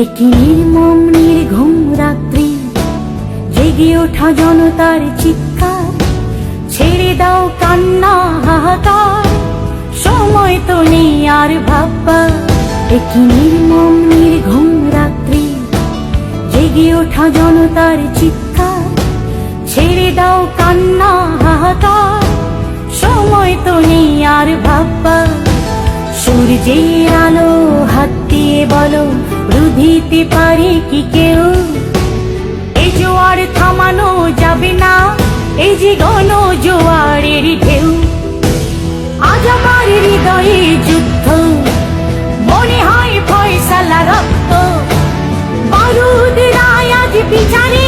একটি নির্মম নির্ঘুম রাত্রি, জেগে ওঠা জনতার চিৎকার, ছেড়ে দাও কান্না হাহাকার, সময় তো নেই আর ভাববার। একটি নির্মম নির্ঘুম রাত্রি, জেগে ওঠা জনতার চিৎকার, ছেড়ে দাও কান্না হাহাকার, সময় তো নেই আর ভাববার। সূর্যের আলো হাত দিয়ে বলো, রুধিতে পারে কি কেউ? এই জোয়ার থামানো যাবে না, এই যে গণ জোয়ারের ঢেউ। আজ আমার হৃদয়ে যুদ্ধ, মনে হয় ফয়সালা রক্ত, বারুদ রায় আজ বিচারে